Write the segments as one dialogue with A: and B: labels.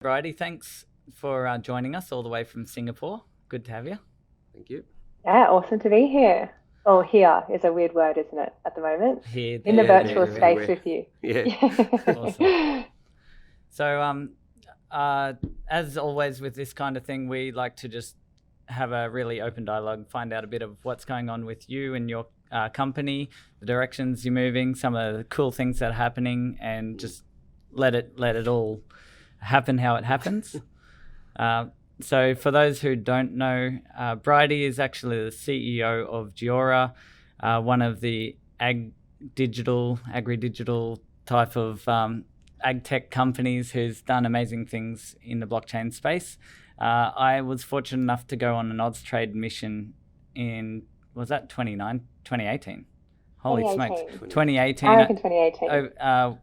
A: Bridie, thanks for joining us all the way from Singapore. Good to have you.
B: Thank you.
C: Yeah, awesome to be here. Oh, here is a weird word, isn't it, at the moment?
A: Here,
C: In the
A: there,
C: virtual
A: there,
C: space
B: everywhere.
C: with you.
B: Yeah.
A: Awesome. So, as always with this kind of thing, we like to just have a really open dialogue, find out a bit of what's going on with you and your company, the directions you're moving, some of the cool things that are happening, and just let it all happen how it happens. So for those who don't know, Bridie is actually the CEO of GEORA, one of the agri-digital type of ag tech companies who's done amazing things in the blockchain space. I was fortunate enough to go on an Austrade mission in, was that 2018? Holy
C: 2018.
A: smokes. 2018.
C: I reckon 2018.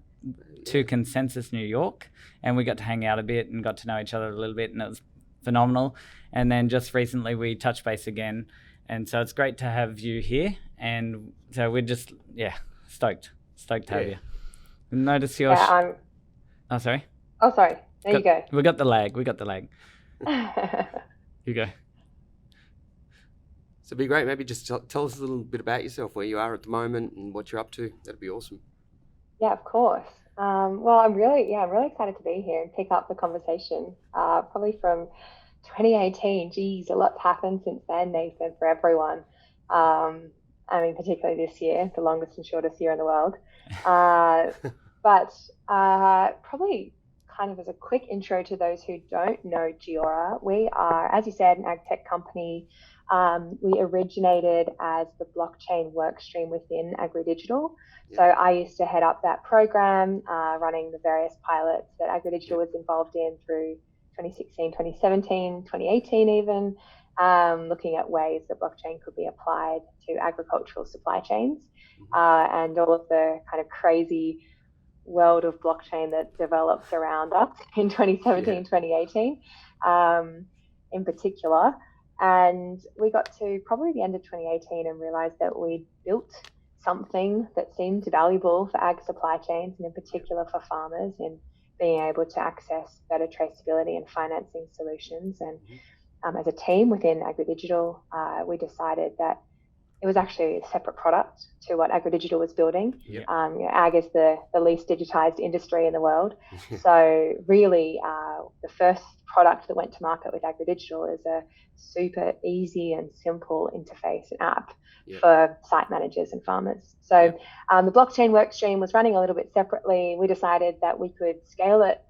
A: To Consensus New York, and we got to hang out a bit and got to know each other a little bit, and it was phenomenal. And then just recently we touched base again, and so it's great to have you here, and so we're just stoked to have you. Notice your
C: Oh,
A: sorry.
C: There you go.
A: We got the lag. You go.
B: So it'd be great. Maybe just tell us a little bit about yourself, where you are at the moment and what you're up to. That'd be awesome.
C: Yeah, of course. Well, I'm really excited to be here and pick up the conversation. Probably from 2018. Geez, a lot's happened since then, Nathan, for everyone. I mean, particularly this year, the longest and shortest year in the world. But probably kind of as a quick intro to those who don't know GEORA, we are, as you said, an ag tech company. We originated as the blockchain workstream within agri-digital. So I used to head up that program, running the various pilots that agri-digital was involved in through 2016, 2017, 2018 even, looking at ways that blockchain could be applied to agricultural supply chains, and all of the kind of crazy world of blockchain that developed around us in 2017, 2018, in particular. And we got to probably the end of 2018 and realized that we'd built something that seemed valuable for ag supply chains, and in particular for farmers, in being able to access better traceability and financing solutions. And as a team within agri-digital, we decided that it was actually a separate product to what agri-digital was building. Ag is the least digitized industry in the world. So really, the first product that went to market with agri-digital is a super easy and simple interface and app for site managers and farmers. So the blockchain workstream was running a little bit separately. We decided that we could scale it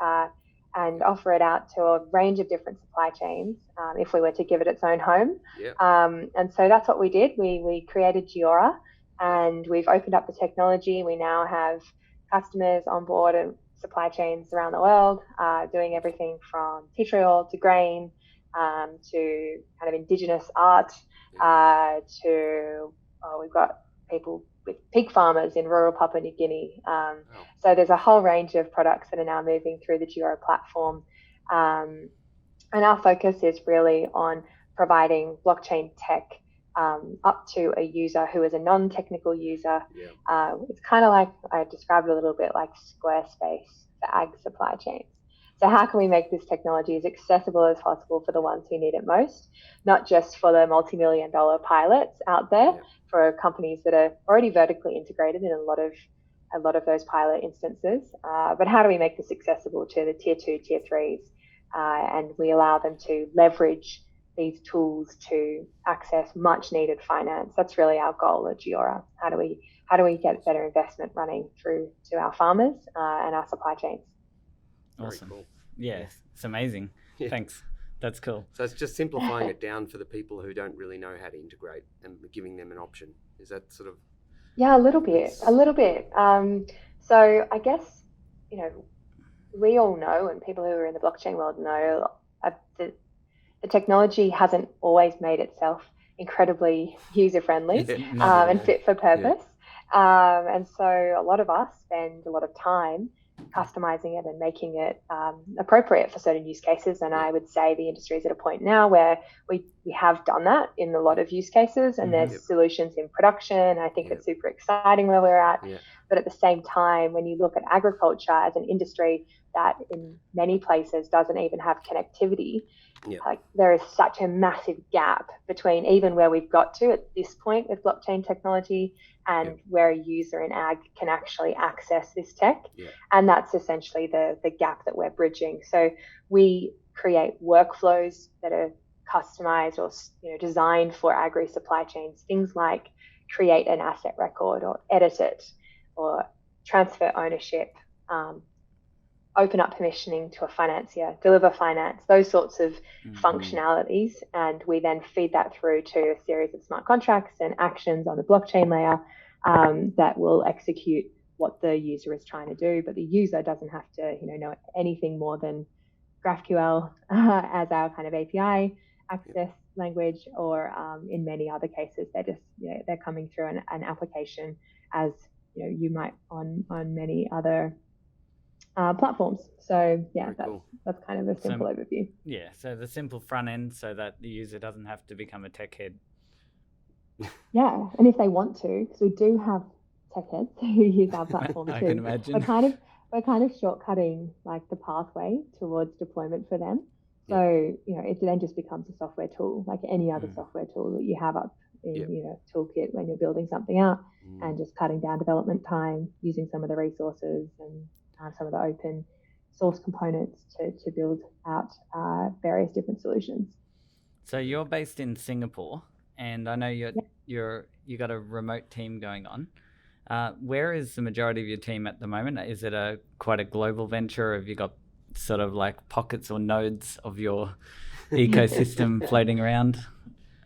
C: and offer it out to a range of different supply chains if we were to give it its own home. And so that's what we did. We created GEORA, and we've opened up the technology. We now have customers on board and supply chains around the world, doing everything from tea tree oil to grain, to kind of indigenous art, to we've got people with pig farmers in rural Papua New Guinea. So there's a whole range of products that are now moving through the GEORA platform. And our focus is really on providing blockchain tech up to a user who is a non-technical user. It's kind of like, I described it a little bit like Squarespace for ag supply chains. So how can we make this technology as accessible as possible for the ones who need it most, not just for the multi-million-dollar pilots out there, for companies that are already vertically integrated in a lot of those pilot instances, but how do we make this accessible to the tier 2, tier 3s, and we allow them to leverage these tools to access much needed finance? That's really our goal at GEORA. How do we get better investment running through to our farmers and our supply chains?
A: Awesome. Cool. Yeah, it's amazing. Thanks. That's cool.
B: So it's just simplifying it down for the people who don't really know how to integrate and giving them an option. Is that sort of?
C: Yeah, a little bit. So I guess, we all know, and people who are in the blockchain world know, the technology hasn't always made itself incredibly user-friendly and fit for purpose. And so a lot of us spend a lot of time customizing it and making it appropriate for certain use cases. And I would say the industry is at a point now where we have done that in a lot of use cases, and there's solutions in production. I think it's super exciting where we're at. But at the same time, when you look at agriculture as an industry that in many places doesn't even have connectivity.
B: Yep.
C: Like there is such a massive gap between even where we've got to at this point with blockchain technology and
B: Yep.
C: where a user in ag can actually access this tech.
B: Yep.
C: And that's essentially the gap that we're bridging. So we create workflows that are customized or designed for agri-supply chains, things like create an asset record or edit it or transfer ownership, open up permissioning to a financier, deliver finance, those sorts of functionalities. And we then feed that through to a series of smart contracts and actions on the blockchain layer that will execute what the user is trying to do. But the user doesn't have to know anything more than GraphQL as our kind of API access language, or in many other cases, they're coming through an application as you might on many other platforms. So yeah, that's kind of a simple overview.
A: Yeah, so the simple front end so that the user doesn't have to become a tech head.
C: Yeah, and if they want to, because we do have tech heads who use our platform
A: I
C: too.
A: can imagine.
C: We're kind of shortcutting like the pathway towards deployment for them. So it then just becomes a software tool, like any other software tool that you have up in toolkit when you're building something out, and just cutting down development time, using some of the resources and some of the open source components to build out various different solutions.
A: So you're based in Singapore, and I know you got a remote team going on. Where is the majority of your team at the moment? Is it quite a global venture, or have you got sort of like pockets or nodes of your ecosystem floating around?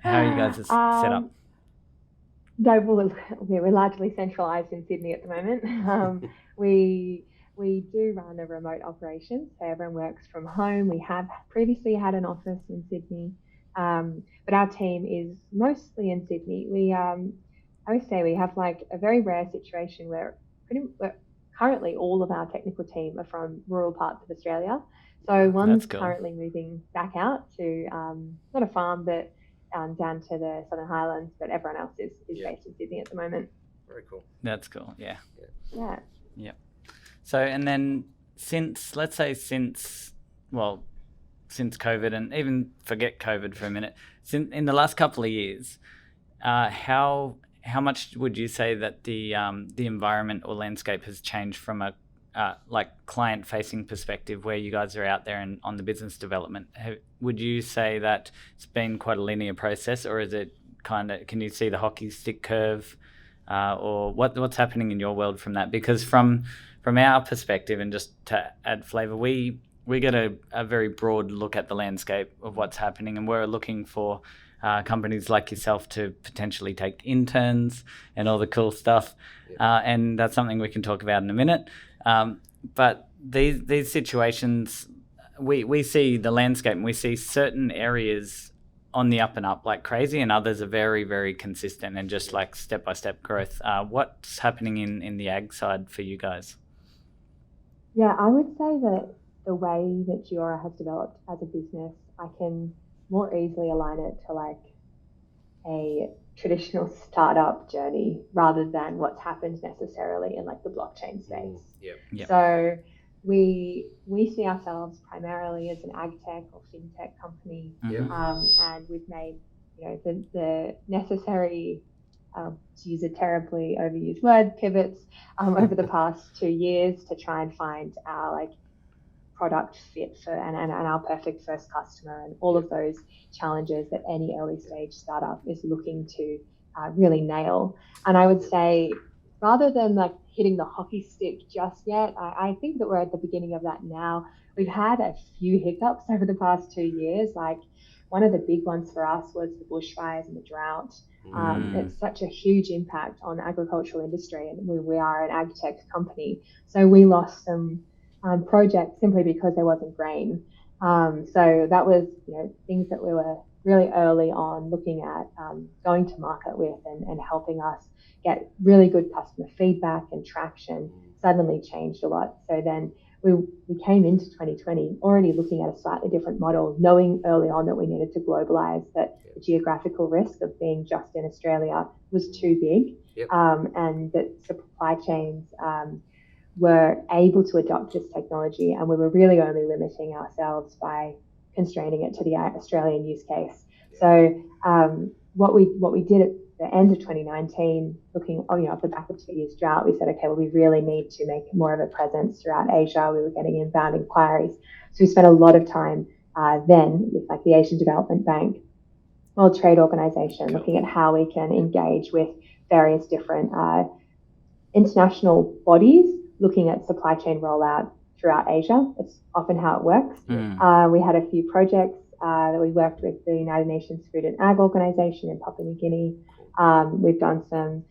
A: How are you guys set up?
C: No, we're largely centralized in Sydney at the moment. We do run a remote operation, so everyone works from home. We have previously had an office in Sydney, but our team is mostly in Sydney. I would say we have like a very rare situation where currently all of our technical team are from rural parts of Australia. So one's currently moving back out to not a farm, but down to the Southern Highlands, but everyone else is based in Sydney at the moment.
B: Very cool.
A: That's cool. Yeah.
C: Yeah.
A: So, and then since COVID, and even forget COVID for a minute, in the last couple of years, how much would you say that the environment or landscape has changed from a client-facing perspective, where you guys are out there and on the business development? Would you say that it's been quite a linear process, or is it can you see the hockey stick curve, or what's happening in your world from that? Because from our perspective, and just to add flavour, we get a very broad look at the landscape of what's happening, and we're looking for companies like yourself to potentially take interns and all the cool stuff, and that's something we can talk about in a minute. But these situations, we see the landscape, and we see certain areas on the up and up like crazy, and others are very, very consistent and just like step-by-step growth. What's happening in the ag side for you guys?
C: Yeah, I would say that the way that GEORA has developed as a business, I can more easily align it to like a traditional startup journey rather than what's happened necessarily in like the blockchain space.
B: Yep.
C: So we see ourselves primarily as an ag tech or fintech company, and we've made the necessary, to use a terribly overused word, pivots over the past 2 years to try and find our like product fit for and our perfect first customer, and all of those challenges that any early stage startup is looking to really nail. And I would say, rather than like hitting the hockey stick just yet, I think that we're at the beginning of that now. We've had a few hiccups over the past 2 years. Like one of the big ones for us was the bushfires and the drought. It's such a huge impact on the agricultural industry, and we are an ag tech company, so we lost some projects simply because there wasn't grain. So that was things that we were really early on looking at going to market with and helping us get really good customer feedback and traction suddenly changed a lot. So then we came into 2020 already looking at a slightly different model, knowing early on that we needed to globalize, that the geographical risk of being just in Australia was too big, and that supply chains were able to adopt this technology, and we were really only limiting ourselves by constraining it to the Australian use case. So what we did at the end of 2019, looking off the back of 2 years drought, we said, okay, well, we really need to make more of a presence throughout Asia. We were getting inbound inquiries. So we spent a lot of time then with like the Asian Development Bank, World Trade Organization, looking at how we can engage with various different international bodies, looking at supply chain rollout throughout Asia. It's often how it works. We had a few projects that we worked with the United Nations Food and Ag Organization in Papua New Guinea. We've done some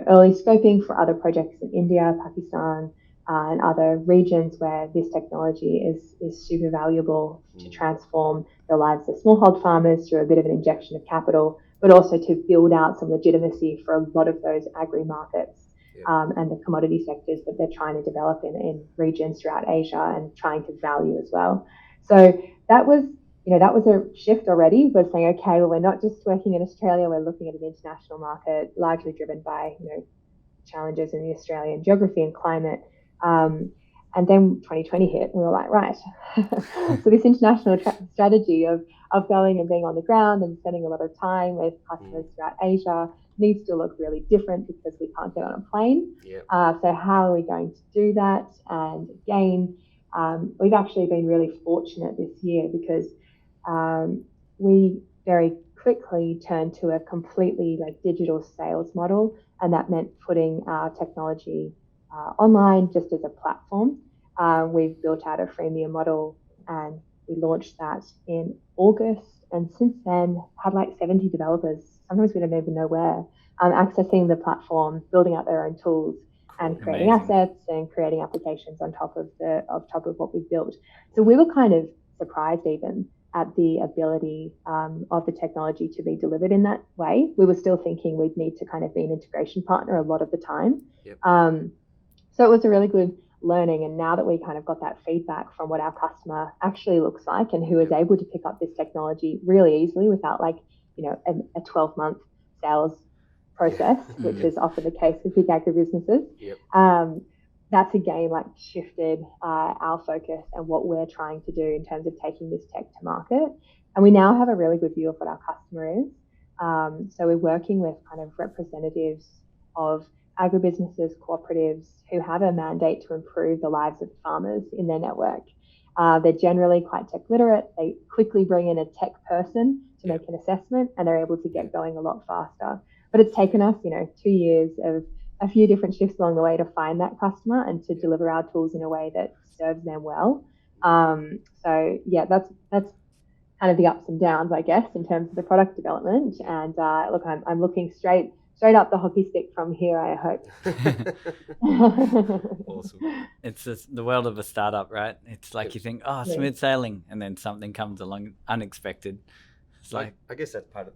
C: early scoping for other projects in India, Pakistan, and other regions where this technology is super valuable to transform the lives of smallhold farmers through a bit of an injection of capital, but also to build out some legitimacy for a lot of those agri markets and the commodity sectors that they're trying to develop in regions throughout Asia and trying to value as well. So that was a shift already. We're saying, okay, well, we're not just working in Australia, we're looking at an international market, largely driven by challenges in the Australian geography and climate. And then 2020 hit, and we were like, right. So this international strategy of going and being on the ground and spending a lot of time with customers throughout Asia needs to look really different because we can't get on a plane. So how are we going to do that? And again, we've actually been really fortunate this year because we very quickly turned to a completely digital sales model, and that meant putting our technology online just as a platform. We've built out a freemium model, and we launched that in August, and since then had 70 developers, sometimes we don't even know where, accessing the platform, building out their own tools and creating assets and creating applications on top of what we've built. So we were kind of surprised even at the ability of the technology to be delivered in that way. We were still thinking we'd need to kind of be an integration partner a lot of the time. So it was a really good learning. And now that we kind of got that feedback from what our customer actually looks like and who is able to pick up this technology really easily without a 12-month sales process, which is often the case with big agribusinesses. That's again shifted our focus and what we're trying to do in terms of taking this tech to market. And we now have a really good view of what our customer is. So we're working with kind of representatives of agribusinesses, cooperatives who have a mandate to improve the lives of farmers in their network. They're generally quite tech literate. They quickly bring in a tech person to make an assessment, and they're able to get going a lot faster. But it's taken us, 2 years of a few different shifts along the way to find that customer and to deliver our tools in a way that serves them well. So yeah, that's kind of the ups and downs, I guess, in terms of the product development. And look, I'm looking straight up the hockey stick from here, I hope.
B: Awesome.
A: It's just the world of a startup, right? It's like you think, smooth sailing, and then something comes along unexpected. It's
B: I guess that's part of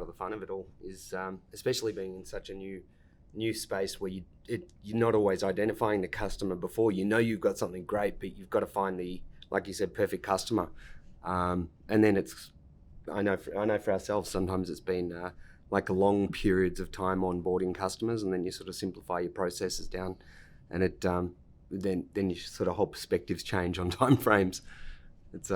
B: the fun of it all is, especially being in such a new space where you're not always identifying the customer before. You've got something great, but you've got to find the, like you said, perfect customer. And then I know for ourselves, sometimes it's been long periods of time onboarding customers, and then you sort of simplify your processes down, and it then you sort of whole perspectives change on time frames. It's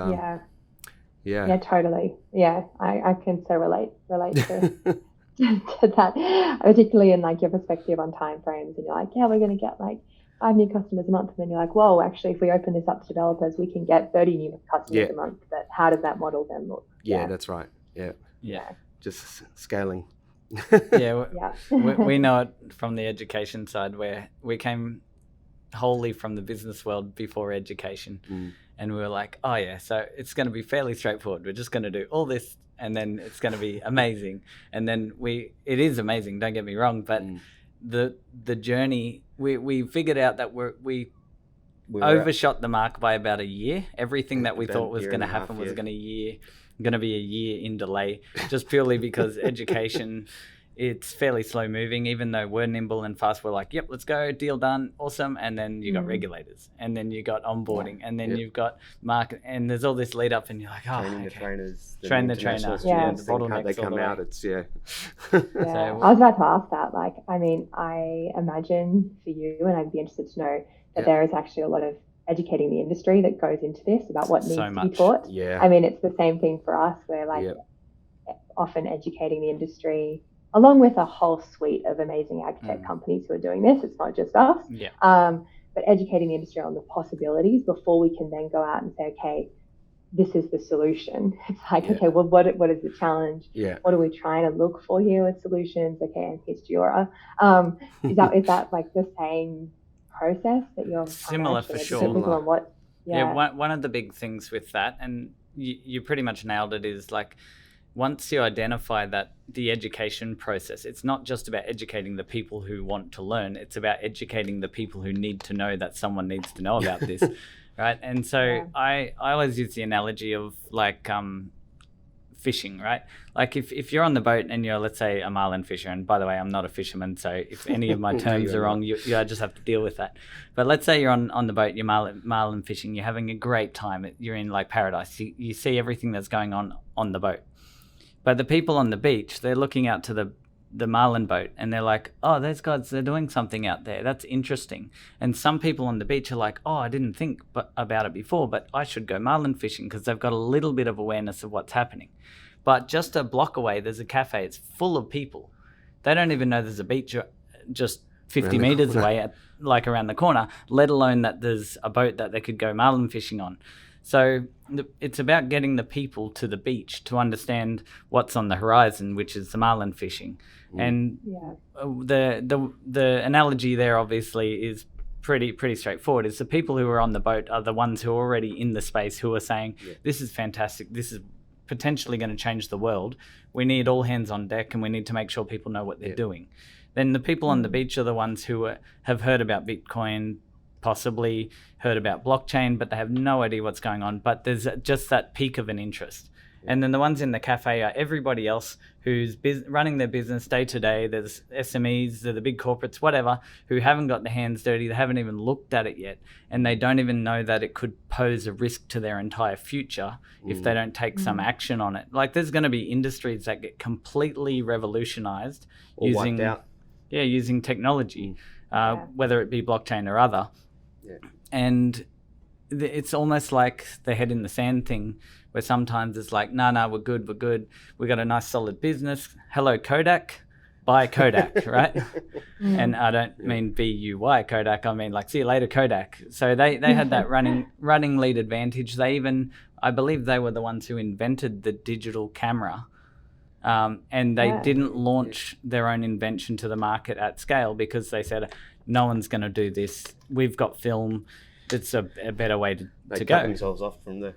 B: yeah, totally.
C: Yeah, I can so relate to to that, particularly in your perspective on time frames, and you're like, we're going to get 5 new customers a month, and then you're like, whoa, actually if we open this up to developers, we can get 30 new customers a month. But how does that model then look?
B: That's right. Just scaling.
A: We know it from the education side, where we came wholly from the business world before education. And we were like, so it's going to be fairly straightforward. We're just going to do all this, and then it's going to be amazing. And then it is amazing, don't get me wrong, but the journey, we figured out that we overshot the mark by about a year. Everything that we thought was going to happen was going to be a year in delay, just purely because education, it's fairly slow moving. Even though we're nimble and fast, we're like, yep, let's go, deal done, awesome. And then you got regulators, and then you got onboarding, and then you've got market, and there's all this lead up, and you're like,
B: training the trainers,
A: train the trainer,
B: the bottlenecks, they come out. It's
C: So, I was about to ask that. I imagine for you, and I'd be interested to know, that there is actually a lot of educating the industry that goes into this about what needs to be taught.
B: Yeah.
C: I mean, it's the same thing for us. We're like often educating the industry along with a whole suite of amazing ag tech companies who are doing this. It's not just us. But educating the industry on the possibilities before we can then go out and say, okay, this is the solution. It's like, okay, well, what is the challenge? What are we trying to look for here with solutions? Okay, and here's GEORA. Is that like the same process that you're
A: similar for sure?
C: People on what,
A: one of the big things with that, and you pretty much nailed it, is like, once you identify that the education process, it's not just about educating the people who want to learn, it's about educating the people who need to know that someone needs to know about this, right? And so I always use the analogy of like fishing, right? Like if you're on the boat and you're, let's say, a marlin fisher, and by the way, I'm not a fisherman, so if any of my terms are wrong, you just have to deal with that. But let's say you're on the boat, you're marlin fishing, you're having a great time, you're in like paradise, you see everything that's going on the boat. But the people on the beach, they're looking out to the marlin boat and they're like, oh, those guys, they're doing something out there. That's interesting. And some people on the beach are like, oh, I didn't think about it before, but I should go marlin fishing, because they've got a little bit of awareness of what's happening. But just a block away, there's a cafe. It's full of people. They don't even know there's a beach just 50 meters away, like around the corner, let alone that there's a boat that they could go marlin fishing on. So it's about getting the people to the beach to understand what's on the horizon, which is the marlin fishing. And the analogy there obviously is pretty straightforward. It's the people who are on the boat are the ones who are already in the space, who are saying, this is fantastic, this is potentially going to change the world. We need all hands on deck, and we need to make sure people know what they're doing. Then the people on the beach are the ones who have heard about Bitcoin, possibly heard about blockchain, but they have no idea what's going on. But there's just that peak of an interest. And then the ones in the cafe are everybody else who's running their business day to day. There's SMEs, they're the big corporates, whatever, who haven't got their hands dirty. They haven't even looked at it yet. And they don't even know that it could pose a risk to their entire future if they don't take some action on it. Like, there's going to be industries that get completely revolutionized using technology, whether it be blockchain or other. And it's almost like the head in the sand thing, where sometimes it's like, no, we're good. We got a nice solid business. Hello, Kodak. Buy Kodak, right? And I don't mean BUY Kodak. I mean like, see you later, Kodak. So they had that running lead advantage. I believe they were the ones who invented the digital camera. And they didn't launch their own invention to the market at scale, because they said, no one's going to do this. We've got film. It's a better way to go.
B: They cut themselves off from the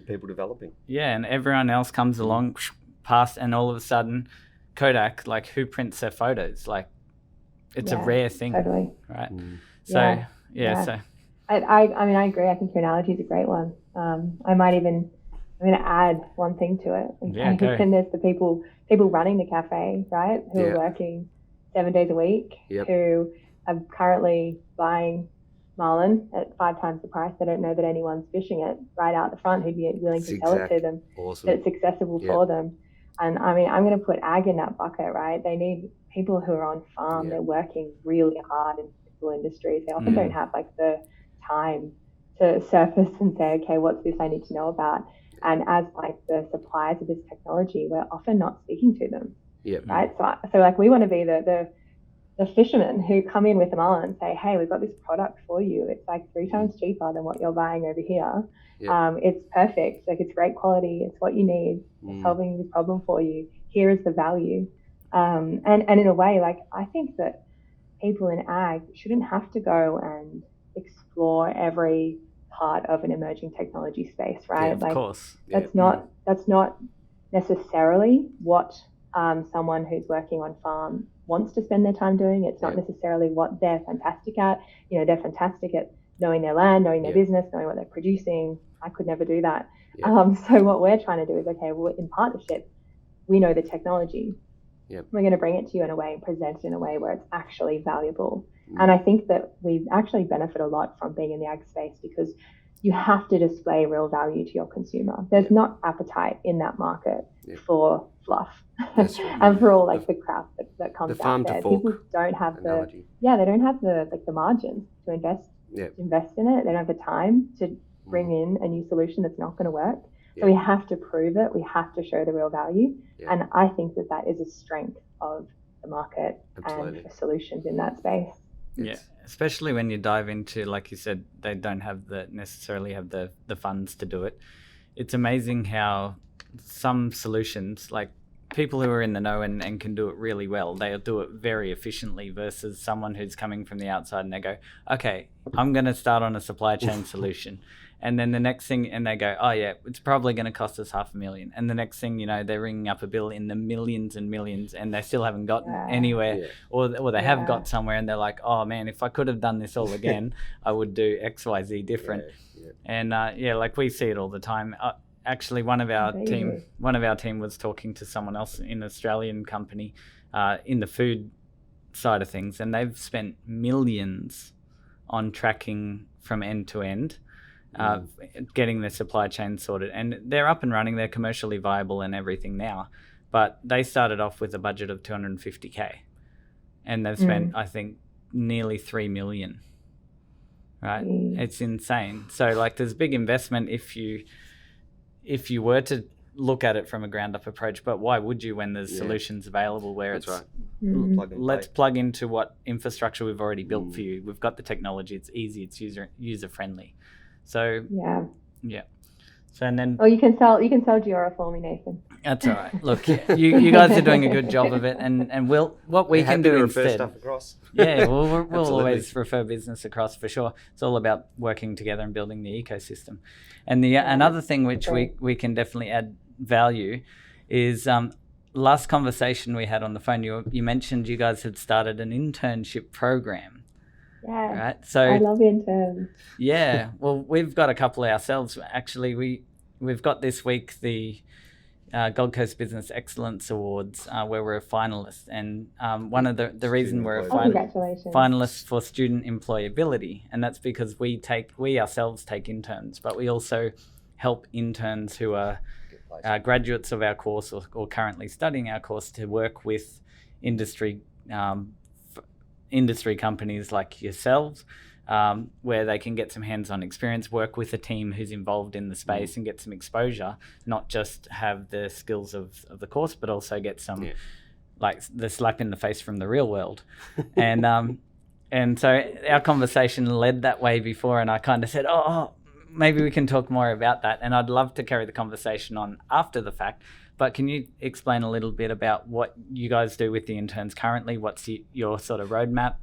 B: people developing. Yeah,
A: and everyone else comes along past, and all of a sudden, Kodak, like, who prints their photos? Like, it's a rare thing,
C: totally.
A: Right?
C: So I mean, I agree. I think your analogy is a great one. I'm going to add one thing to it. And there's the people running the cafe, right, who are working 7 days a week, who are currently buying marlin at 5 times the price. They don't know that anyone's fishing it right out the front who'd be willing to sell it to them, that it's accessible for them. And I mean, I'm going to put ag in that bucket, right? They need people who are on farm. They're working really hard in physical industries. They often don't have like the time to surface and say, okay, what's this I need to know about? And as like the suppliers of this technology, we're often not speaking to them, right? So like, we want to be the fishermen who come in with a marlin and say, hey, we've got this product for you. It's like 3 times cheaper than what you're buying over here. It's perfect. Like, it's great quality. It's what you need. It's solving this problem for you. Here is the value. And in a way, like, I think that people in ag shouldn't have to go and explore every part of an emerging technology space, right?
A: Of course.
C: That's not necessarily what someone who's working on farm wants to spend their time doing. It's not necessarily what they're fantastic at. You know, they're fantastic at knowing their land, knowing their business, knowing what they're producing. I could never do that. So what we're trying to do is, okay, well, in partnership, we know the technology. We're going to bring it to you in a way and present it in a way where it's actually valuable. And I think that we actually benefit a lot from being in the ag space, because you have to display real value to your consumer. There's not appetite in that market for fluff and for all like the crap that comes out there. People don't have they don't have the margins to invest
B: Yeah.
C: to invest in it. They don't have the time to bring in a new solution that's not going to work. So we have to prove it. We have to show the real value.
B: Yeah.
C: And I think that is a strength of the market.
B: Absolutely.
C: And for solutions in that space.
A: Yeah, especially when you dive into, like you said, they don't have necessarily have the funds to do it. It's amazing how some solutions, like people who are in the know and can do it really well, they'll do it very efficiently versus someone who's coming from the outside and they go, okay, I'm going to start on a supply chain solution. And then the next thing, and they go, oh yeah, it's probably going to cost us $500,000. And the next thing, you know, they're ringing up a bill in the millions and millions, and they still haven't gotten anywhere, or they have got somewhere, and they're like, oh man, if I could have done this all again, I would do X, Y, Z different. And like we see it all the time. Actually, one of our team was talking to someone else in an Australian company in the food side of things, and they've spent millions on tracking from end to end. Getting their supply chain sorted, and they're up and running, they're commercially viable and everything now, but they started off with a budget of 250k and they've spent I think nearly 3 million, right? It's insane. So like there's big investment if you were to look at it from a ground up approach, but why would you when there's solutions available where let's plug into what infrastructure we've already built for you. We've got the technology, it's easy, it's user friendly. So so and then
C: you can sell GEORA for me, Nathan.
A: That's all right. Look, you guys are doing a good job of it, and what we can do instead.
B: Stuff across.
A: We'll always refer business across for sure. It's all about working together and building the ecosystem. And another thing which we can definitely add value is last conversation we had on the phone. You mentioned you guys had started an internship program.
C: Yeah,
A: right. So
C: I love interns.
A: Yeah, well, we've got a couple ourselves. Actually, we've got this week the Gold Coast Business Excellence Awards, where we're a finalist, and one of the reason we're a finalist for student employability, and that's because we ourselves take interns, but we also help interns who are graduates of our course or currently studying our course to work with industry companies like yourselves, where they can get some hands-on experience, work with a team who's involved in the space and get some exposure, not just have the skills of the course, but also get some like the slap in the face from the real world. And so our conversation led that way before, and I kind of said, maybe we can talk more about that, and I'd love to carry the conversation on after the fact. But can you explain a little bit about what you guys do with the interns currently? What's your sort of roadmap,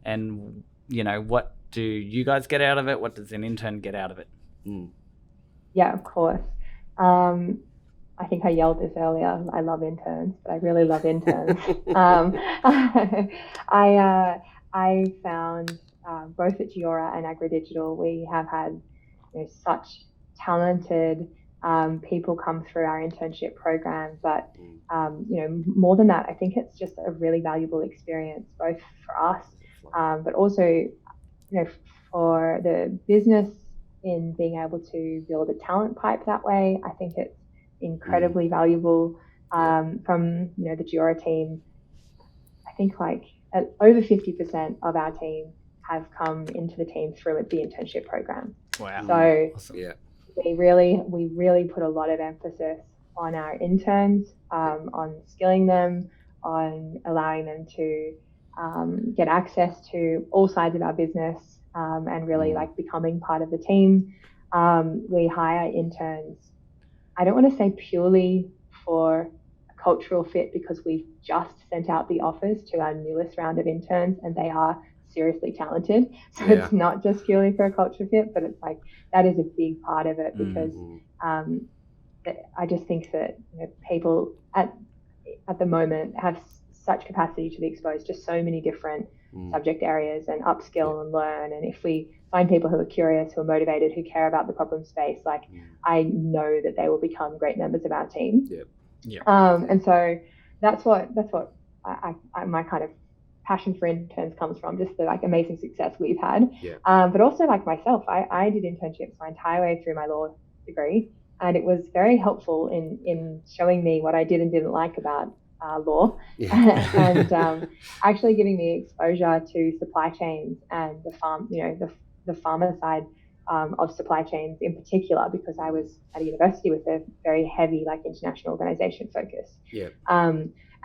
A: and what do you guys get out of it? What does an intern get out of it?
C: Yeah, of course. I think I yelled this earlier. I love interns, but I really love interns. I found both at GEORA and AgriDigital, we have had such talented people come through our internship program, but more than that, I think it's just a really valuable experience both for us, but also for the business in being able to build a talent pipe that way. I think it's incredibly valuable. From the GEORA team, I think like over 50% of our team have come into the team through the internship program.
A: Wow!
C: So
A: awesome.
C: we really put a lot of emphasis on our interns, on skilling them, on allowing them to get access to all sides of our business, and really like becoming part of the team. We hire interns, I don't want to say purely for a cultural fit, because we've just sent out the offers to our newest round of interns and they are seriously talented. So it's not just purely for a culture fit, but it's like that is a big part of it, because I just think that people at the moment have such capacity to be exposed to so many different subject areas and upskill and learn. And if we find people who are curious, who are motivated, who care about the problem space, like I know that they will become great members of our team. And so that's what I my kind of passion for interns comes from, just the like amazing success we've had. But also like myself, I did internships my entire way through my law degree, and it was very helpful in showing me what I did and didn't like about law, and actually giving me exposure to supply chains and the the pharma side of supply chains in particular, because I was at a university with a very heavy like international organization focus.
B: Yeah.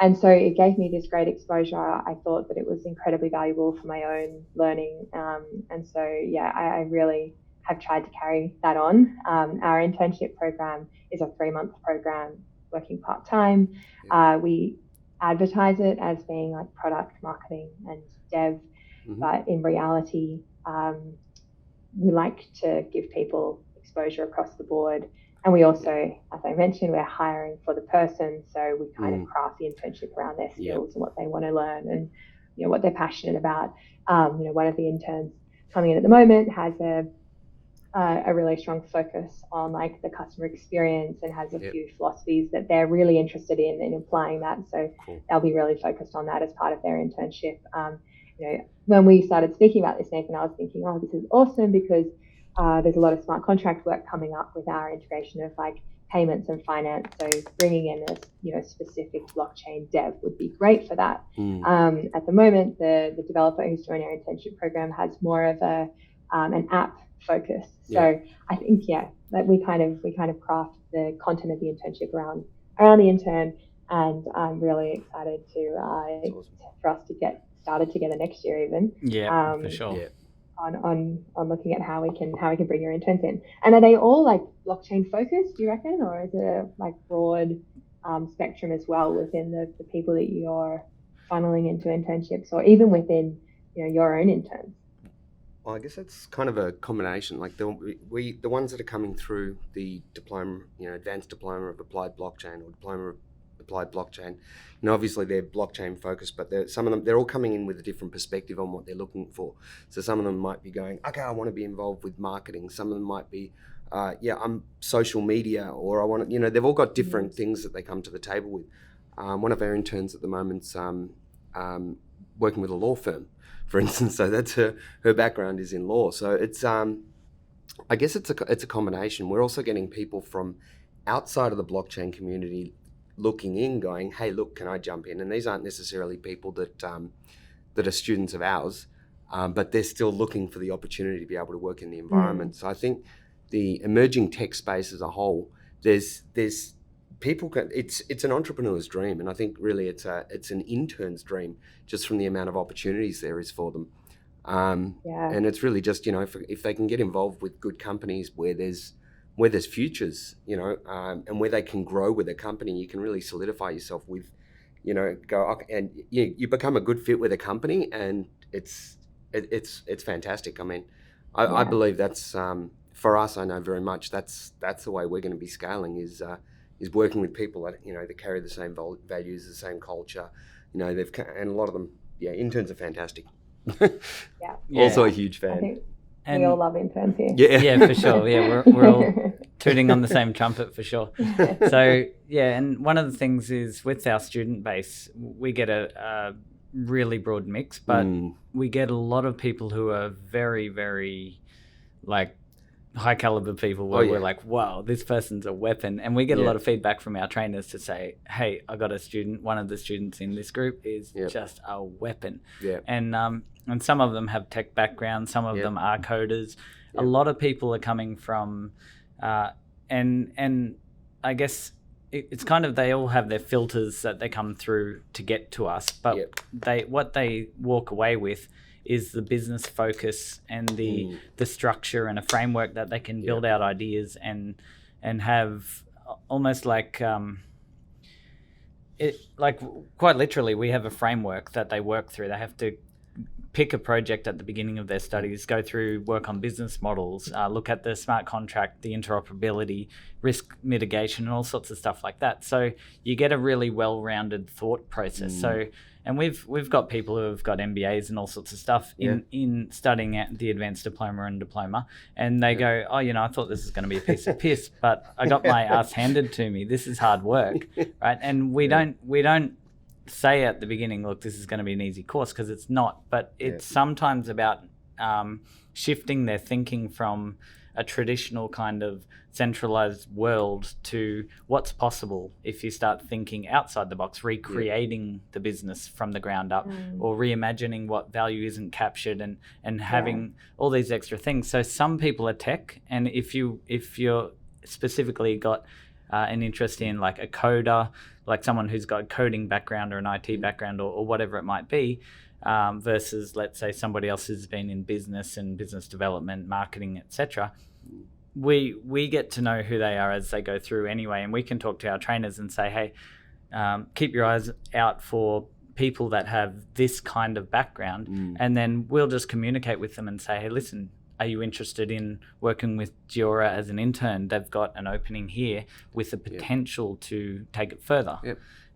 C: And so it gave me this great exposure. I thought that it was incredibly valuable for my own learning. And so, yeah, I really have tried to carry that on. Our internship program is a 3-month program, working part-time.
B: Yeah.
C: We advertise it as being like product marketing and dev, but in reality, we like to give people exposure across the board. And we also, as I mentioned, we're hiring for the person. So we kind of craft the internship around their skills and what they want to learn and, you know, what they're passionate about. You know, one of the interns coming in at the moment has a really strong focus on like the customer experience and has a few philosophies that they're really interested in applying that. So they'll be really focused on that as part of their internship. You know, when we started speaking about this, Nathan, I was thinking, oh, this is awesome, because there's a lot of smart contract work coming up with our integration of like payments and finance. So bringing in a, you know, specific blockchain dev would be great for that. At the moment, the developer who's joining our internship program has more of an app focus. So I think that we kind of craft the content of the internship around the intern, and I'm really excited to for us to get started together next year even.
A: For sure.
C: On looking at how we can bring your interns in. And are they all like blockchain focused, do you reckon, or is it a like broad spectrum as well within the people that you're funneling into internships, or even within, you know, your own interns?
B: Well, I guess it's kind of a combination. Like the ones that are coming through the diploma, you know, advanced diploma of applied blockchain or diploma of applied blockchain, you know, obviously they're blockchain focused, but some of them, they're all coming in with a different perspective on what they're looking for. So some of them might be going, okay, I want to be involved with marketing. Some of them might be, I'm social media, or I want to, you know, they've all got different things that they come to the table with. One of our interns at the moment's working with a law firm, for instance. So that's her background is in law. So it's, I guess it's a combination. We're also getting people from outside of the blockchain community looking in, going, hey, look, can I jump in? And these aren't necessarily people that are students of ours, but they're still looking for the opportunity to be able to work in the environment. So I think the emerging tech space as a whole, there's people it's an entrepreneur's dream, and I think really it's an intern's dream, just from the amount of opportunities there is for them. And it's really just, you know, if they can get involved with good companies where there's futures, you know, and where they can grow with a company, you can really solidify yourself with, you know, go and you become a good fit with a company, and it's fantastic. I mean, I believe that's for us. I know very much that's the way we're going to be scaling is working with people that, you know, that carry the same values, the same culture. You know, and a lot of them, interns are fantastic. Also a huge fan.
C: And we all love interns here.
A: Yeah, for sure. Yeah, we're all tooting on the same trumpet for sure. So, and one of the things is with our student base, we get a really broad mix, but we get a lot of people who are very, very like high caliber people where we're like, wow, this person's a weapon. And we get a lot of feedback from our trainers to say, hey, I got a student, one of the students in this group is just a weapon. And some of them have tech backgrounds, some of them are coders. A lot of people are coming from, and I guess it's kind of, they all have their filters that they come through to get to us, but what they walk away with is the business focus and the structure and a framework that they can build out ideas and have almost like quite literally, we have a framework that they work through. They have to pick a project at the beginning of their studies, go through, work on business models, look at the smart contract, the interoperability, risk mitigation, and all sorts of stuff like that. So you get a really well-rounded thought process. So, and we've got people who have got MBAs and all sorts of stuff in studying at the advanced diploma and diploma, and they go, oh, you know, I thought this was going to be a piece of piss, but I got my ass handed to me. This is hard work, right? And we don't say at the beginning, look, this is going to be an easy course, because it's not, but it's sometimes about shifting their thinking from a traditional kind of centralized world to what's possible if you start thinking outside the box, recreating the business from the ground up, or reimagining what value isn't captured, and having all these extra things. So some people are tech, and if you're specifically got an interest in like a coder, like someone who's got a coding background or an IT background or whatever it might be, versus let's say somebody else who's been in business and business development, marketing, etc. We get to know who they are as they go through anyway, and we can talk to our trainers and say, hey, keep your eyes out for people that have this kind of background, and then we'll just communicate with them and say, hey, listen, are you interested in working with GEORA as an intern? They've got an opening here with the potential to take it further.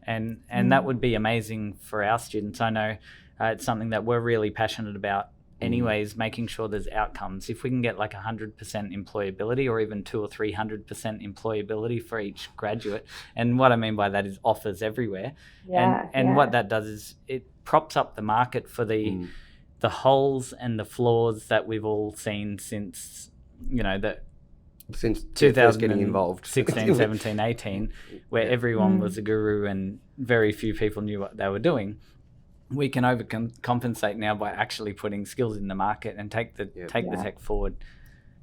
A: And that would be amazing for our students. I know it's something that we're really passionate about anyways, making sure there's outcomes. If we can get like 100% employability, or even 200 or 300% employability for each graduate, and what I mean by that is offers everywhere. And what that does is it props up the market for the holes and the flaws that we've all seen since,
B: since
A: 2000
B: getting involved,
A: 16, 17, 18, where everyone was a guru and very few people knew what they were doing. We can overcompensate now by actually putting skills in the market and take the tech forward.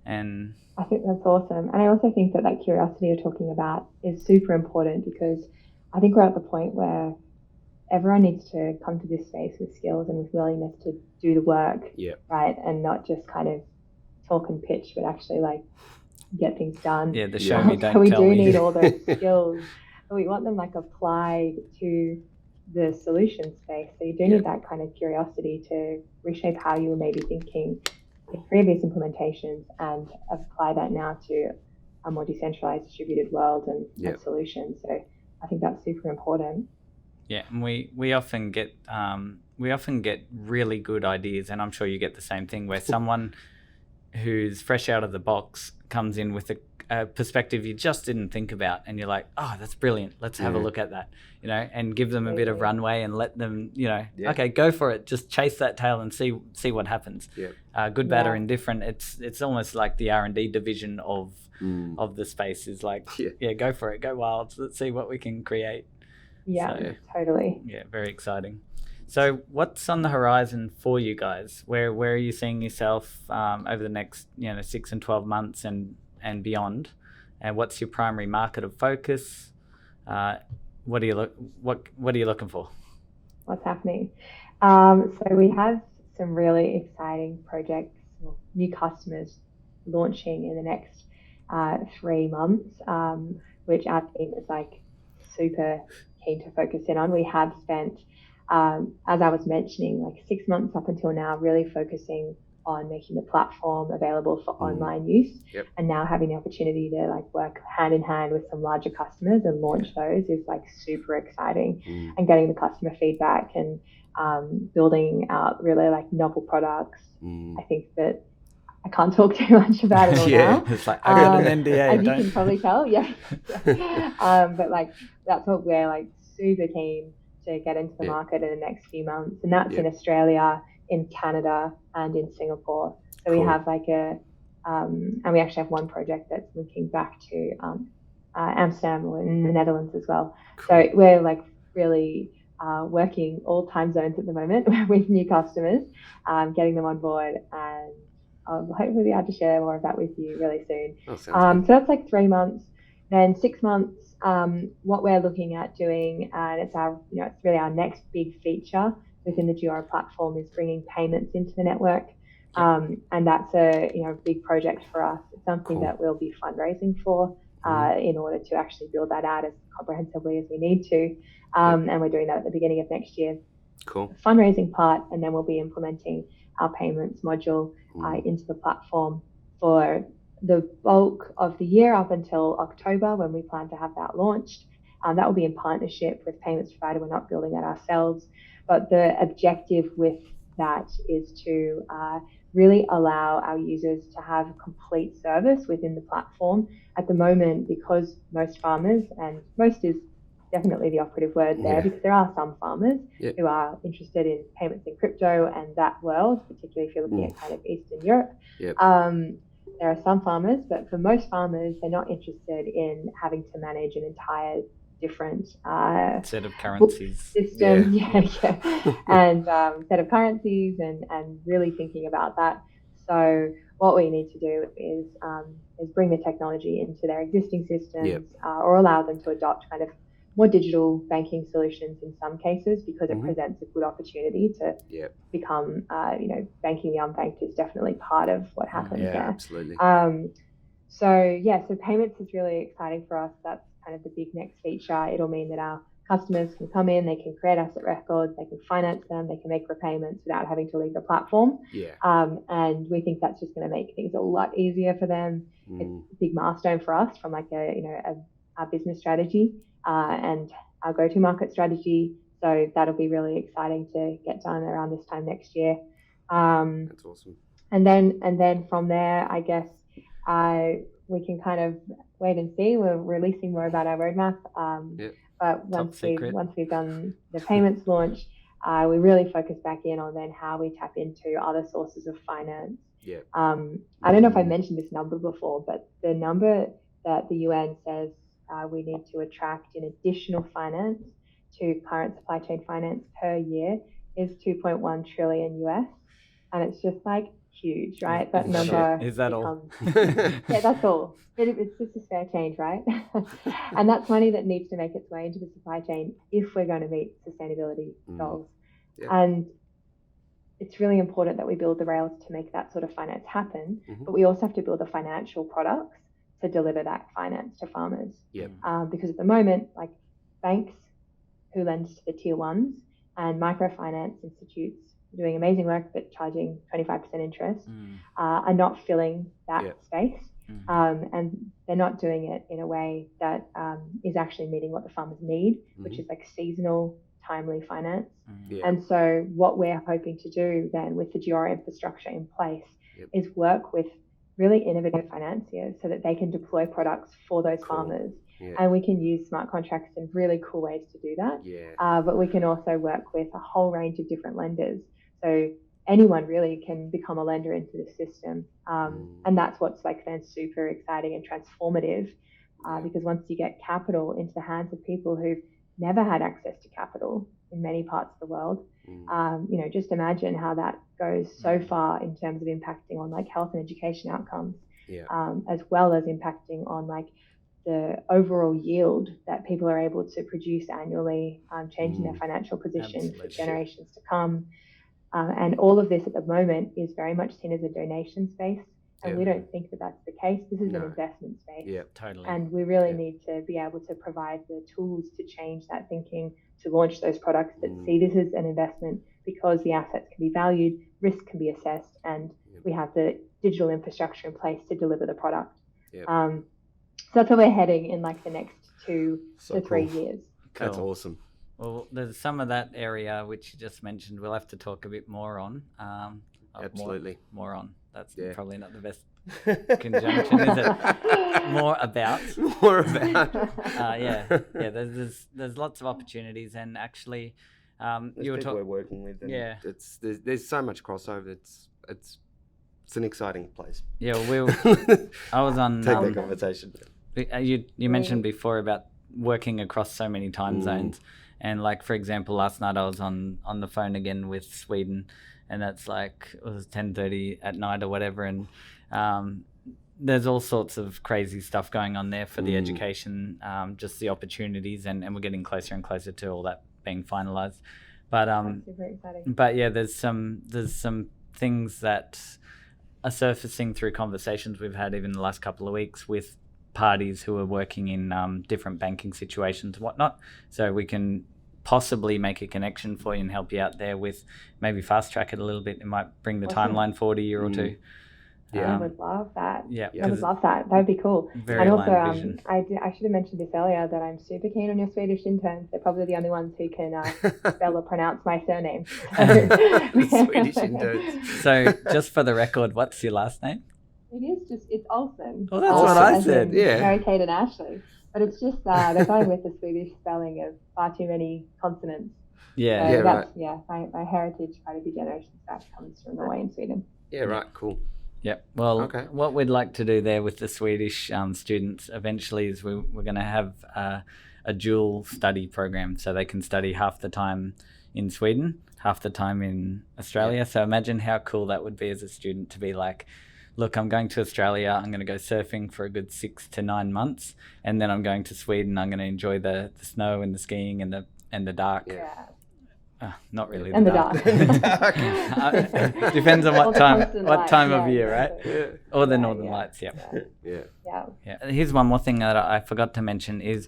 A: And
C: I think that's awesome. And I also think that curiosity you're talking about is super important, because I think we're at the point where everyone needs to come to this space with skills and with willingness to do the work, right? And not just kind of talk and pitch, but actually like get things done.
A: Yeah, the show me, don't tell
C: me.
A: So
C: we do need all those skills, but we want them like applied to the solution space. So you do need that kind of curiosity to reshape how you were maybe thinking in previous implementations and apply that now to a more decentralized, distributed world and solutions. So I think that's super important.
A: Yeah, and we often get really good ideas, and I'm sure you get the same thing, where someone who's fresh out of the box comes in with a perspective you just didn't think about, and you're like, oh, that's brilliant, let's have a look at that, and give them a bit of runway and let them, okay, go for it, just chase that tail and see what happens. Good, bad, or indifferent. It's almost like the R&D division of the space is like, go for it, go wild, let's see what we can create.
C: Totally.
A: Yeah, very exciting. So what's on the horizon for you guys? Where are you seeing yourself over the next 6 and 12 months and beyond? And what's your primary market of focus? What are you looking for? What's
C: happening? So we have some really exciting projects, new customers launching in the next 3 months, which our team is like super keen to focus in on. We have spent, as I was mentioning, like 6 months up until now, really focusing on making the platform available for online use, and now having the opportunity to like work hand in hand with some larger customers and launch those is like super exciting, and getting the customer feedback and building out really like novel products. I think that I can't talk too much about it all now.
A: It's like, I got an NDA.
C: As you can probably tell, but like that's what we're like super keen to get into the market in the next few months, and that's in Australia, in Canada, and in Singapore. So we have like and we actually have one project that's linking back to Amsterdam or in the Netherlands as well. So we're like really working all time zones at the moment with new customers, getting them on board, and I'll hopefully be able to share more of that with you really soon. So that's like 3 months. Then 6 months, what we're looking at doing, and it's our, it's really our next big feature within the GEORA platform, is bringing payments into the network. And that's a big project for us. It's something that we'll be fundraising for in order to actually build that out as comprehensively as we need to. And we're doing that at the beginning of next year. The fundraising part, and then we'll be implementing our payments module into the platform for the bulk of the year up until October, when we plan to have that launched. That will be in partnership with payments provider. We're not building that ourselves, but the objective with that is to really allow our users to have a complete service within the platform. At the moment, because most farmers, and most is definitely the operative word there, because there are some farmers who are interested in payments in crypto and that world, particularly if you're looking at kind of Eastern Europe. there are some farmers, but for most farmers, they're not interested in having to manage an entire different
A: set of currencies
C: system, and set of currencies, and really thinking about that. So what we need to do is bring the technology into their existing systems, or allow them to adopt kind of more digital banking solutions in some cases, because it presents a good opportunity to become, banking the unbanked is definitely part of what happens there.
B: Absolutely.
C: So payments is really exciting for us. That's kind of the big next feature. It'll mean that our customers can come in, they can create asset records, they can finance them, they can make repayments without having to leave the platform. And we think that's just going to make things a lot easier for them. It's a big milestone for us from like our business strategy and our go-to-market strategy. So that'll be really exciting to get done around this time next year.
B: That's awesome.
C: And then from there, I guess we can kind of wait and see. We're releasing more about our roadmap. But once we've done the payments launch, we really focus back in on then how we tap into other sources of finance. I don't know if I mentioned this number before, but the number that the UN says we need to attract in additional finance to current supply chain finance per year is 2.1 trillion US. And it's just like huge, right? That number
A: is that all?
C: Yeah, that's all. It's just a spare change, right? And that's money that needs to make its way into the supply chain if we're going to meet sustainability goals. And it's really important that we build the rails to make that sort of finance happen, but we also have to build the financial products to deliver that finance to farmers. Because at the moment, like banks who lend to the tier ones and microfinance institutes doing amazing work but charging 25% interest are not filling that space. And they're not doing it in a way that is actually meeting what the farmers need, which is like seasonal, timely finance. And so what we're hoping to do then with the GEORA infrastructure in place is work with really innovative financiers so that they can deploy products for those farmers. And we can use smart contracts in really cool ways to do that. But we can also work with a whole range of different lenders. So anyone really can become a lender into the system. And that's what's like then super exciting and transformative, because once you get capital into the hands of people who've never had access to capital in many parts of the world, just imagine how that goes so far in terms of impacting on like health and education outcomes, as well as impacting on like the overall yield that people are able to produce annually, changing their financial position for generations to come. And all of this at the moment is very much seen as a donation space. And we don't think that that's the case. This is an investment space.
A: Totally.
C: And we really need to be able to provide the tools to change that thinking, to launch those products that see this as an investment, because the assets can be valued, risk can be assessed, and we have the digital infrastructure in place to deliver the product. So that's where we're heading in like the next 2 to 3 years.
A: Cool.
B: That's awesome.
A: Well, there's some of that area which you just mentioned we'll have to talk a bit more on.
B: Absolutely.
A: More on. That's probably not the best conjunction, is it? More about. There's lots of opportunities, and actually, you were talking.
B: We're working with, and there's so much crossover. It's an exciting place.
A: Yeah, I was on.
B: Take that conversation.
A: You mentioned before about working across so many time zones, and like for example, last night I was on the phone again with Sweden. And that's like, it was 10:30 at night or whatever. And there's all sorts of crazy stuff going on there for the education, just the opportunities. And we're getting closer and closer to all that being finalized. But
C: that's super exciting.
A: But yeah, there's some things that are surfacing through conversations we've had even the last couple of weeks with parties who are working in different banking situations and whatnot. So we can possibly make a connection for you and help you out there with maybe fast track it a little bit. It might bring the timeline forward a year or two.
C: I would love that.
A: I
C: would love that. That would be cool.
A: Very
C: and also,
A: vision.
C: I should have mentioned this earlier that I'm super keen on your Swedish interns. They're probably the only ones who can spell or pronounce my surname.
B: Swedish interns.
A: So, just for the record, what's your last name?
C: It's Ohlsson.
A: Well, that's what I said.
C: Mary Kate and Ashley. But it's just they're going with the Swedish spelling of far too many consonants.
A: Right.
C: My heritage quite a few generations back comes from Norway and Sweden.
B: Yeah, right, cool.
A: Yep. Well,
B: Okay.
A: what we'd like to do there with the Swedish students eventually is we're going to have a dual study program, so they can study half the time in Sweden, half the time in Australia.
B: Yeah.
A: So imagine how cool that would be as a student to be like, look, I'm going to Australia, I'm going to go surfing for a good 6 to 9 months, and then I'm going to Sweden, I'm going to enjoy the snow and the skiing and the dark.
B: Yeah.
A: Not really
C: And the
A: dark.
C: dark.
A: Depends on
C: All
A: what
C: the
A: time
C: constant lights,
A: of
C: yeah,
A: year, right?
C: exactly.
A: Or the
C: Yeah,
A: northern
C: yeah.
A: lights, yeah.
B: Yeah.
C: Yeah.
A: Yeah. Here's one more thing that I forgot to mention is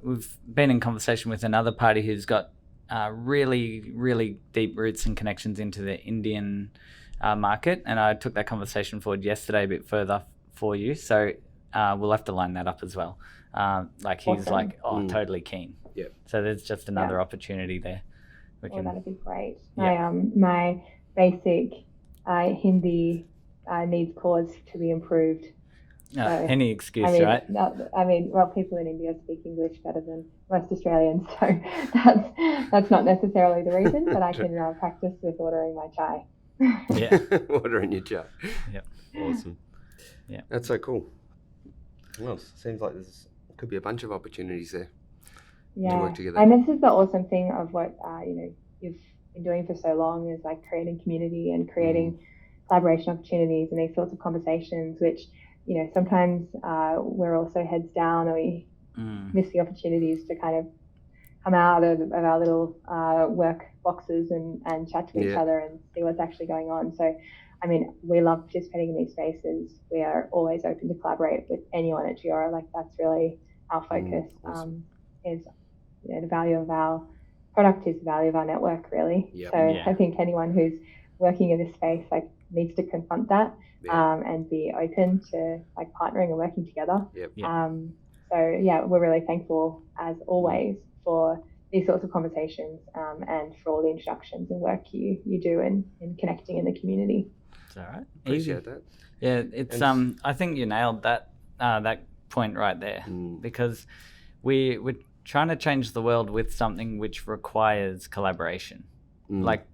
A: we've been in conversation with another party who's got really, really deep roots and connections into the Indian market, and I took that conversation forward yesterday a bit further for you. So we'll have to line that up as well. He's
C: Awesome.
A: totally keen.
B: Yep.
A: So there's just another opportunity there.
C: That'd be great.
A: Yeah.
C: My basic Hindi needs cause to be improved. So,
A: any excuse, right?
C: People in India speak English better than most Australians, so that's not necessarily the reason, but I can practice with ordering my chai.
A: Yeah.
B: Ordering your chai.
A: Yep.
B: Awesome.
A: Yeah.
B: That's so cool. Well, seems like could be a bunch of opportunities there. To work together.
C: And this is the awesome thing of what you've been doing for so long, is like creating community and creating collaboration opportunities and these sorts of conversations, which sometimes we're also heads down, or we miss the opportunities to kind of come out of our little work boxes and chat to each other and see what's actually going on. So we love participating in these spaces. We are always open to collaborate with anyone at GEORA. Like, that's really our focus.
B: Awesome.
C: Is the value of our product is the value of our network, really.
B: Yep.
C: So I think anyone who's working in this space needs to confront that and be open to partnering and working together.
B: Yep.
C: We're really thankful as always for these sorts of conversations and for all the introductions and work you do in connecting in the community.
A: It's all right.
B: Appreciate that.
A: Yeah, it's I think you nailed that point right there, because we're trying to change the world with something which requires collaboration. Like,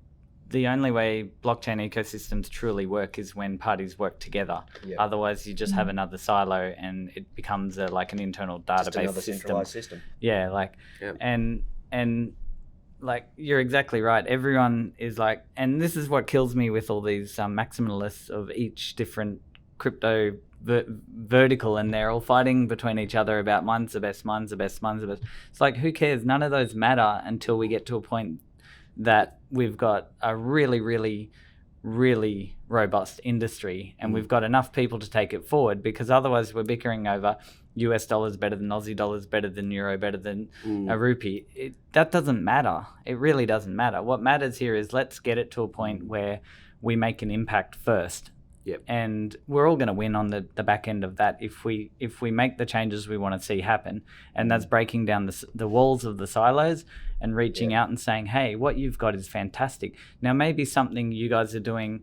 A: the only way blockchain ecosystems truly work is when parties work together. Yep. Otherwise, you just have another silo and it becomes an internal database
B: just another centralized system.
A: Yeah, and you're exactly right. Everyone is and this is what kills me with all these maximalists of each different crypto vertical, and they're all fighting between each other about mine's the best. It's like, who cares? None of those matter until we get to a point that we've got a really, really, really robust industry and we've got enough people to take it forward, because otherwise we're bickering over US dollars better than Aussie dollars, better than euro, better than a rupee. That doesn't matter. It really doesn't matter. What matters here is, let's get it to a point where we make an impact first.
B: Yep.
A: And we're all going to win on the back end of that if we make the changes we want to see happen. And that's breaking down the walls of the silos and reaching out and saying, hey, what you've got is fantastic. Now, maybe something you guys are doing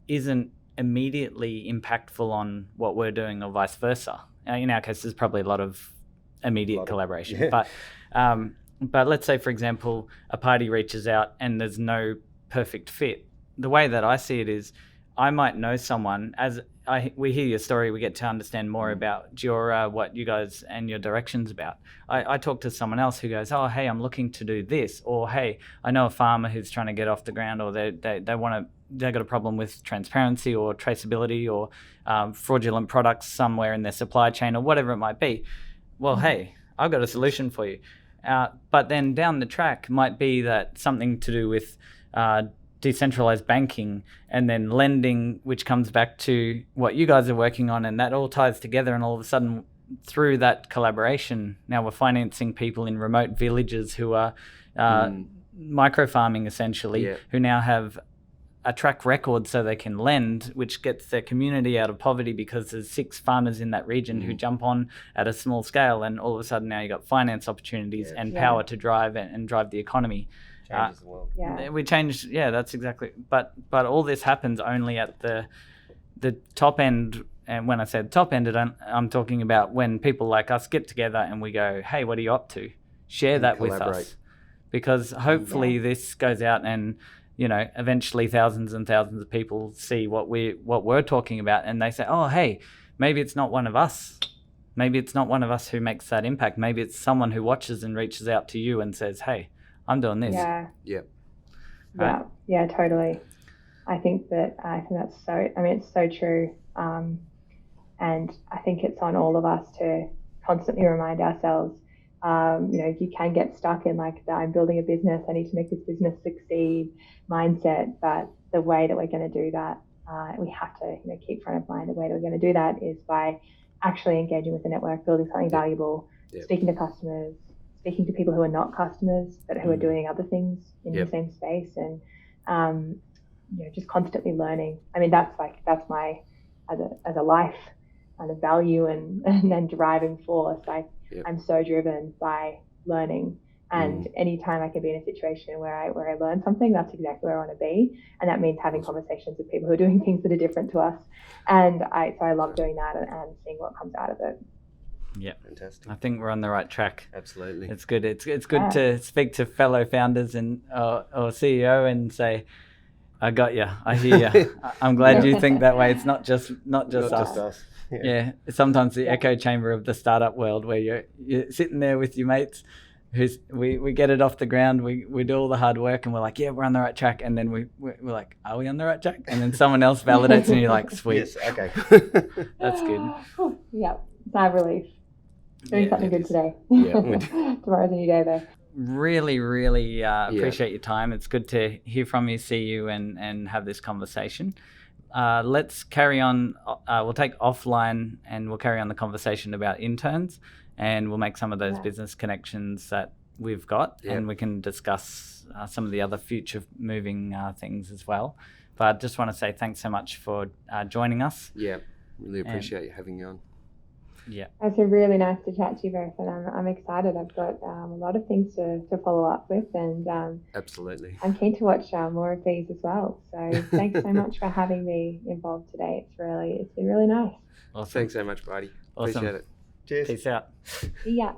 A: isn't immediately impactful on what we're doing, or vice versa. In our case, there's probably a lot of immediate collaboration. But let's say, for example, a party reaches out and there's no perfect fit. The way that I see it is, I might know someone, we hear your story, we get to understand more about GEORA, what you guys and your direction's about. I talk to someone else who goes, oh, hey, I'm looking to do this, or hey, I know a farmer who's trying to get off the ground, or they've got a problem with transparency or traceability or fraudulent products somewhere in their supply chain, or whatever it might be. Well, hey, I've got a solution for you. But then down the track might be that something to do with decentralized banking and then lending, which comes back to what you guys are working on, and that all ties together, and all of a sudden through that collaboration now we're financing people in remote villages who are micro farming essentially, who now have a track record so they can lend, which gets their community out of poverty, because there's 6 farmers in that region who jump on at a small scale, and all of a sudden now you've got finance opportunities and power to drive the economy.
B: Changes the world.
A: We change, that's exactly. But all this happens only at the top end. And when I said top end, I'm talking about when people like us get together and we go, hey, what are you up to? Share that with us, because hopefully this goes out and eventually thousands and thousands of people see what we're talking about, and they say, oh, hey, maybe it's not one of us. Maybe it's not one of us who makes that impact. Maybe it's someone who watches and reaches out to you and says, hey, I'm doing this.
C: Yeah.
B: Yep.
A: Right?
C: Yeah, totally. I think that's it's so true. And I think it's on all of us to constantly remind ourselves, you can get stuck in like the I'm building a business, I need to make this business succeed mindset. But the way that we're going to do that, we have to keep front of mind. The way that we're going to do that is by actually engaging with the network, building something valuable, speaking to customers, speaking to people who are not customers, but who are doing other things in the same space, and just constantly learning. I mean, that's my, as a life kind of value and then driving force. I'm so driven by learning, and anytime I can be in a situation where I learn something, that's exactly where I want to be. And that means having conversations with people who are doing things that are different to us. And I love doing that and seeing what comes out of it.
A: Yeah,
B: fantastic.
A: I think we're on the right track.
B: Absolutely,
A: it's good. It's good to speak to fellow founders and or CEO and say, I got you. I hear you. I'm glad you think that way. It's not just us. Yeah. Sometimes the echo chamber of the startup world, where you're sitting there with your mates, we get it off the ground. We do all the hard work, and we're like, yeah, we're on the right track. And then we're like, are we on the right track? And then someone else validates, and you're like, sweet.
B: Yes. Okay.
A: That's good.
C: Yeah. Sigh of relief. Doing something good today.
B: Yeah.
C: Tomorrow's a new day, though.
A: Really, really appreciate your time. It's good to hear from you, see you, and have this conversation. Let's carry on. We'll take offline and we'll carry on the conversation about interns, and we'll make some of those business connections that we've got, and we can discuss some of the other future moving things as well. But I just want to say thanks so much for joining us.
B: Yeah, really appreciate you having you on.
A: Yeah,
C: it's been really nice to chat to you both, and I'm excited. I've got a lot of things to follow up with, and
B: absolutely,
C: I'm keen to watch more of these as well. So thanks so much for having me involved today. It's been really nice.
A: Awesome.
B: Thanks so much, Bridie.
A: Awesome.
B: Appreciate it. Cheers.
A: Peace out.
C: See ya.